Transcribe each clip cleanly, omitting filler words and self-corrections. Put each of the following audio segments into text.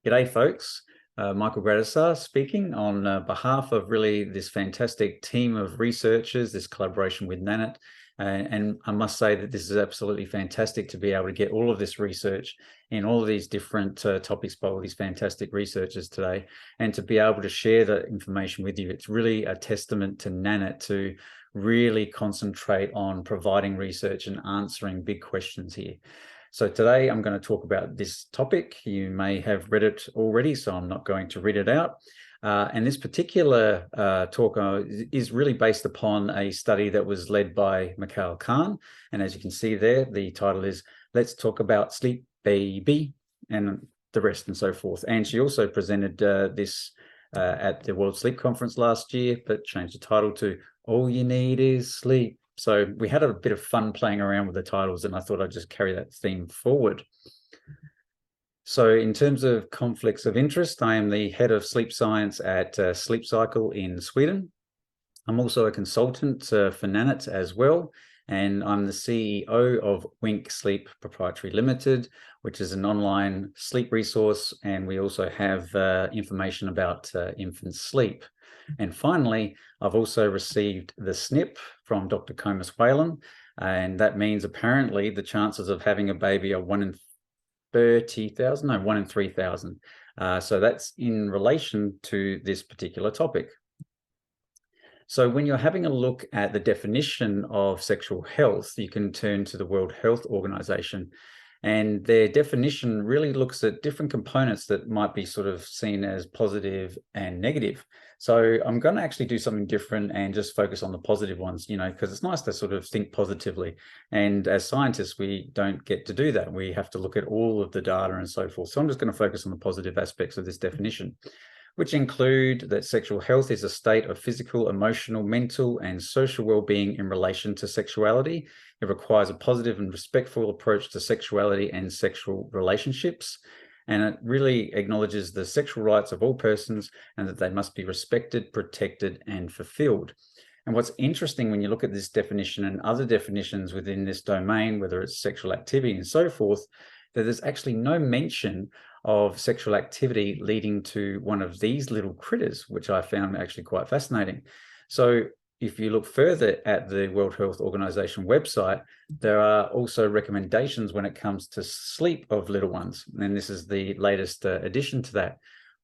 G'day, folks. Michael Gradisar speaking on behalf of really this fantastic team of researchers, this collaboration with Nanit. And I must say that this is absolutely fantastic to be able to get all of this research in all of these different topics by all these fantastic researchers today, and to be able to share that information with you. It's really a testament to Nanit to really concentrate on providing research and answering big questions here. So today I'm going to talk about this topic. You may have read it already, so I'm not going to read it out. And this particular talk is really based upon a study that was led by Michael Gradisar. And as you can see there, the title is Let's Talk About Sleep, Baby, and the rest and so forth. And she also presented this at the World Sleep Conference last year, but changed the title to All You Need Is Sleep. So we had a bit of fun playing around with the titles, and I thought I'd just carry that theme forward. So in terms of conflicts of interest, I am the head of sleep science at Sleep Cycle in Sweden. I'm also a consultant for Nanit as well, and I'm the CEO of Wink Sleep Proprietary Limited, which is an online sleep resource, and we also have information about infant sleep. And finally, I've also received the SNP from Dr. Comus Whalen, and that means apparently the chances of having a baby are 1 in 30,000, no, 1 in 3,000. So that's in relation to this particular topic. So when you're having a look at the definition of sexual health, you can turn to the World Health Organization, and their definition really looks at different components that might be sort of seen as positive and negative. So I'm going to actually do something different and just focus on the positive ones, because it's nice to sort of think positively. And as scientists, we don't get to do that. We have to look at all of the data and so forth. So I'm just going to focus on the positive aspects of this definition, which include that sexual health is a state of physical, emotional, mental, and social well-being in relation to sexuality. It requires a positive and respectful approach to sexuality and sexual relationships. And it really acknowledges the sexual rights of all persons and that they must be respected, protected, and fulfilled. And what's interesting when you look at this definition and other definitions within this domain, whether it's sexual activity and so forth, that there's actually no mention of sexual activity leading to one of these little critters, which I found actually quite fascinating. So if you look further at the World Health Organization website, there are also recommendations when it comes to sleep of little ones. And this is the latest addition to that.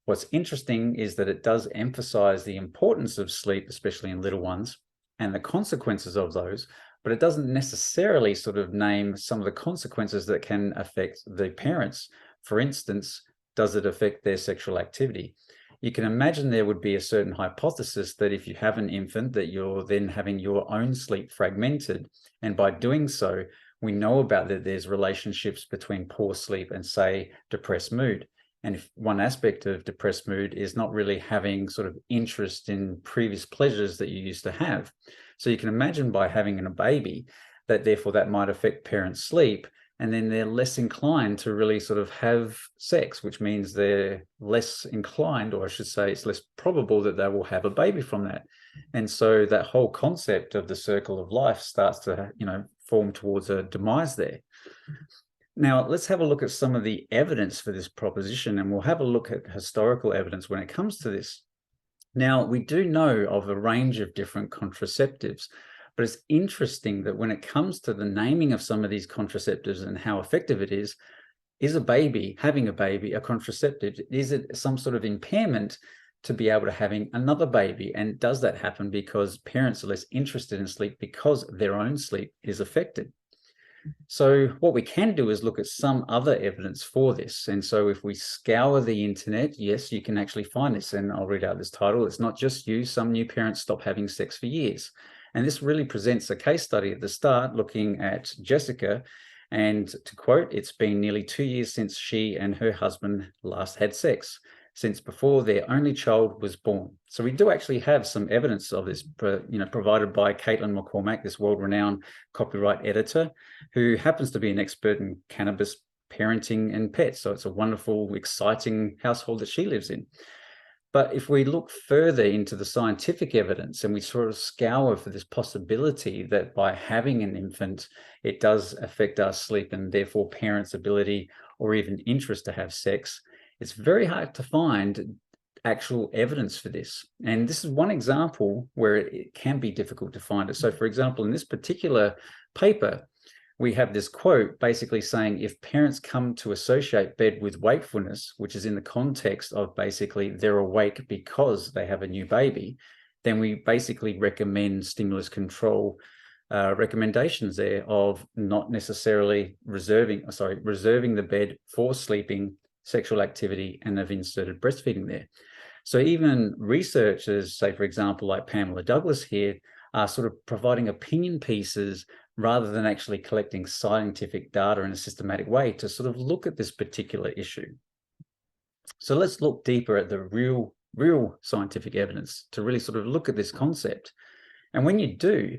What's interesting is that it does emphasize the importance of sleep, especially in little ones, and the consequences of those, but it doesn't necessarily sort of name some of the consequences that can affect the parents. For instance, does it affect their sexual activity? You can imagine there would be a certain hypothesis that if you have an infant, that you're then having your own sleep fragmented. And by doing so, we know about that there's relationships between poor sleep and, say, depressed mood. And if one aspect of depressed mood is not really having sort of interest in previous pleasures that you used to have. So you can imagine by having a baby that therefore that might affect parents' sleep, and then they're less inclined to really sort of have sex, which means they're less inclined, or I should say it's less probable that they will have a baby from that. And so that whole concept of the circle of life starts to, form towards a demise there. Now, let's have a look at some of the evidence for this proposition, and we'll have a look at historical evidence when it comes to this. Now, we do know of a range of different contraceptives, but it's interesting that when it comes to the naming of some of these contraceptives and how effective it is having a baby a contraceptive? Is it some sort of impairment to be able to having another baby? And does that happen because parents are less interested in sleep because their own sleep is affected? So what we can do is look at some other evidence for this. And so if we scour the internet, yes, you can actually find this. And I'll read out this title. It's not just you. Some new parents stop having sex for years. And this really presents a case study at the start looking at Jessica. And to quote, it's been nearly 2 years since she and her husband last had sex, since before their only child was born. So we do actually have some evidence of this, provided by Caitlin McCormack, this world-renowned copyright editor, who happens to be an expert in cannabis, parenting, and pets. So it's a wonderful, exciting household that she lives in. But if we look further into the scientific evidence and we sort of scour for this possibility that by having an infant, it does affect our sleep and therefore parents' ability or even interest to have sex, it's very hard to find actual evidence for this. And this is one example where it can be difficult to find it. So for example, in this particular paper, we have this quote basically saying, if parents come to associate bed with wakefulness, which is in the context of basically they're awake because they have a new baby, then we basically recommend stimulus control recommendations there of not necessarily reserving the bed for sleeping, sexual activity, and of inserted breastfeeding there. So even researchers, say, for example, like Pamela Douglas here, are sort of providing opinion pieces rather than actually collecting scientific data in a systematic way to sort of look at this particular issue. So let's look deeper at the real scientific evidence to really sort of look at this concept. And when you do,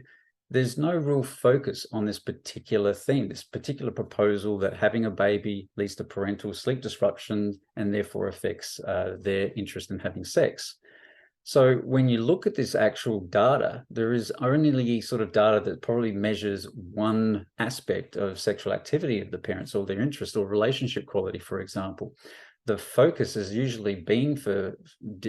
there's no real focus on this particular theme, this particular proposal that having a baby leads to parental sleep disruption and therefore affects their interest in having sex. So when you look at this actual data, there is only sort of data that probably measures one aspect of sexual activity of the parents or their interest or relationship quality, for example. The focus has usually been for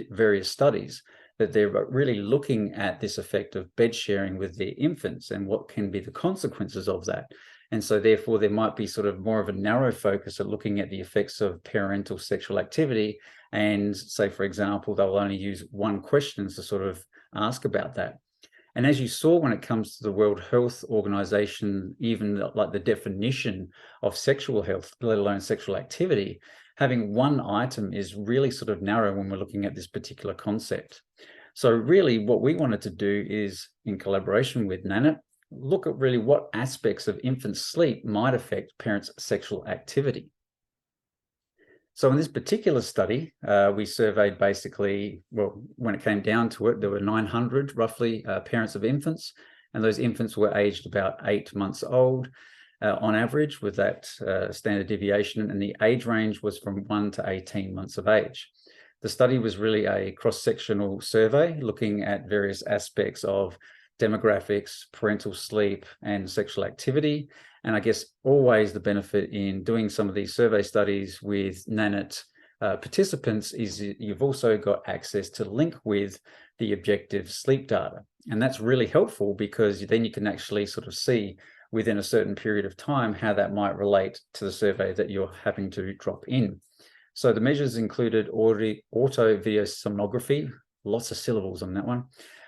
various studies that they're really looking at this effect of bed sharing with their infants and what can be the consequences of that. And so therefore there might be sort of more of a narrow focus at looking at the effects of parental sexual activity. And say, for example, they'll only use one question to sort of ask about that. And as you saw when it comes to the World Health Organization, even like the definition of sexual health, let alone sexual activity, having one item is really sort of narrow when we're looking at this particular concept. So really what we wanted to do is, in collaboration with Nanit, look at really what aspects of infant sleep might affect parents' sexual activity. So in this particular study, we surveyed basically, well, when it came down to it, there were 900 roughly parents of infants, and those infants were aged about 8 months old on average with that standard deviation, and the age range was from 1 to 18 months of age. The study was really a cross-sectional survey looking at various aspects of demographics, parental sleep, and sexual activity. And I guess always the benefit in doing some of these survey studies with Nanit participants is you've also got access to link with the objective sleep data. And that's really helpful because then you can actually sort of see within a certain period of time how that might relate to the survey that you're having to drop in. So the measures included auto video sonography, lots of syllables on that one.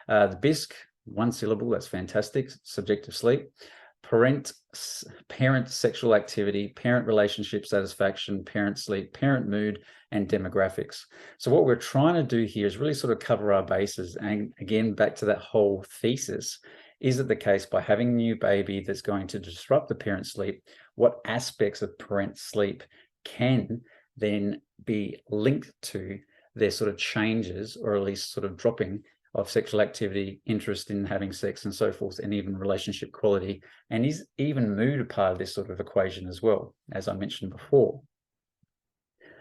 The BISC, one syllable, that's fantastic, subjective sleep. Parent sexual activity, parent relationship satisfaction, parent sleep, parent mood, and demographics. So what we're trying to do here is really sort of cover our bases. And again, back to that whole thesis, is it the case by having a new baby that's going to disrupt the parent's sleep, what aspects of parent sleep can then be linked to their sort of changes, or at least sort of dropping of sexual activity, interest in having sex and so forth, and even relationship quality, and is even mood a part of this sort of equation as well, as I mentioned before.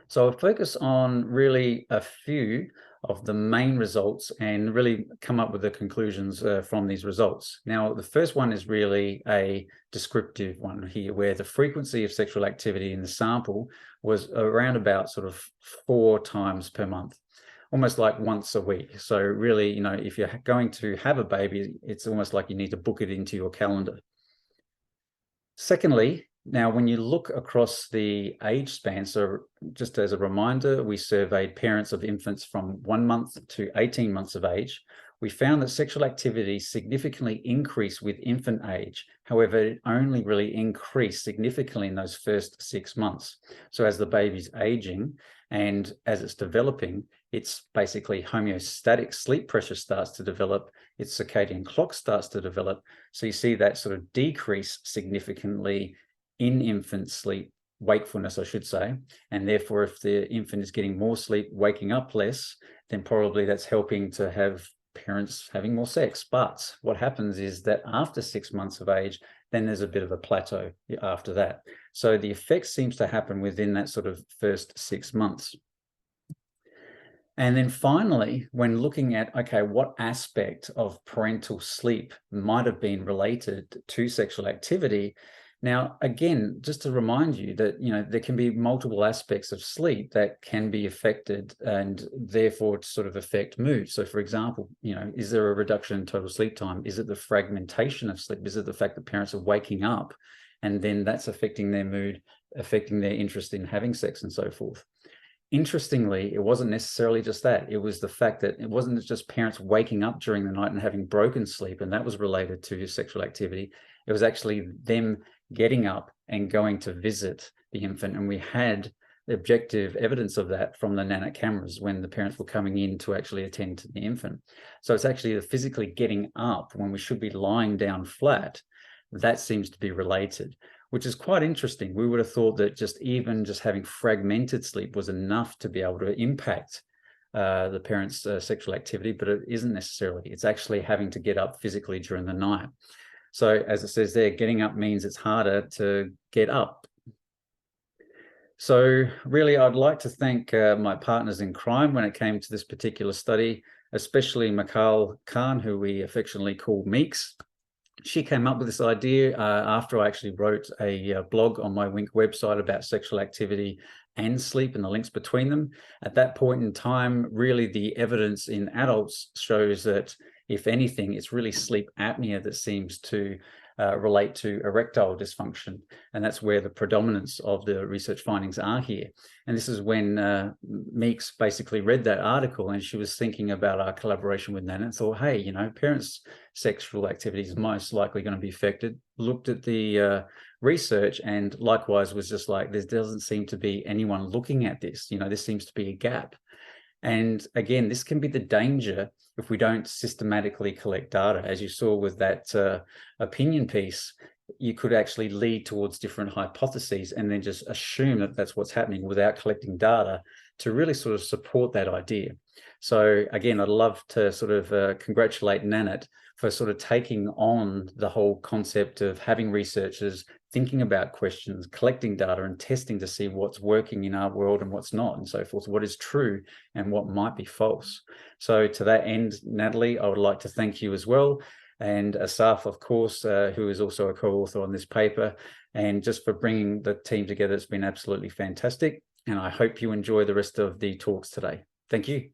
So I'll focus on really a few of the main results and really come up with the conclusions from these results. Now, the first one is really a descriptive one here, where the frequency of sexual activity in the sample was around about sort of 4 times per month, almost like once a week. So really, you know, if you're going to have a baby, it's almost like you need to book it into your calendar. Secondly, now, when you look across the age span, so just as a reminder, we surveyed parents of infants from 1 month to 18 months of age. We found that sexual activity significantly increased with infant age. However, it only really increased significantly in those first 6 months. So as the baby's aging and as it's developing, it's basically homeostatic sleep pressure starts to develop, its circadian clock starts to develop. So you see that sort of decrease significantly in infant sleep, wakefulness, I should say. And therefore, if the infant is getting more sleep, waking up less, then probably that's helping to have parents having more sex. But what happens is that after 6 months of age, then there's a bit of a plateau after that. So the effect seems to happen within that sort of first 6 months. And then finally, when looking at, okay, what aspect of parental sleep might have been related to sexual activity, Now, again, just to remind you that, there can be multiple aspects of sleep that can be affected and therefore sort of affect mood. So for example, is there a reduction in total sleep time? Is it the fragmentation of sleep? Is it the fact that parents are waking up and then that's affecting their mood, affecting their interest in having sex and so forth? Interestingly, it wasn't necessarily just that. It was the fact that it wasn't just parents waking up during the night and having broken sleep, and that was related to sexual activity. It was actually them getting up and going to visit the infant. And we had the objective evidence of that from the Nanit cameras when the parents were coming in to actually attend to the infant. So it's actually the physically getting up when we should be lying down flat. That seems to be related, which is quite interesting. We would have thought that just having fragmented sleep was enough to be able to impact the parents' sexual activity, but it isn't necessarily. It's actually having to get up physically during the night. So as it says there, getting up means it's harder to get up. So really, I'd like to thank my partners in crime when it came to this particular study, especially Michael Khan, who we affectionately call Meeks. She came up with this idea after I actually wrote a blog on my Wink website about sexual activity and sleep and the links between them. At that point in time, really the evidence in adults shows that, if anything, it's really sleep apnea that seems to relate to erectile dysfunction. And that's where the predominance of the research findings are here. And this is when Meeks basically read that article and she was thinking about our collaboration with Nanit and thought, hey, parents' sexual activity is most likely going to be affected, looked at the research and likewise was just like, there doesn't seem to be anyone looking at this. This seems to be a gap. And again, this can be the danger if we don't systematically collect data. As you saw with that opinion piece, you could actually lead towards different hypotheses and then just assume that that's what's happening without collecting data to really sort of support that idea. So again, I'd love to sort of congratulate Nanit for sort of taking on the whole concept of having researchers thinking about questions, collecting data and testing to see what's working in our world and what's not and so forth, what is true and what might be false. So to that end, Natalie, I would like to thank you as well. And Asaf, of course, who is also a co-author on this paper, and just for bringing the team together. It's been absolutely fantastic. And I hope you enjoy the rest of the talks today. Thank you.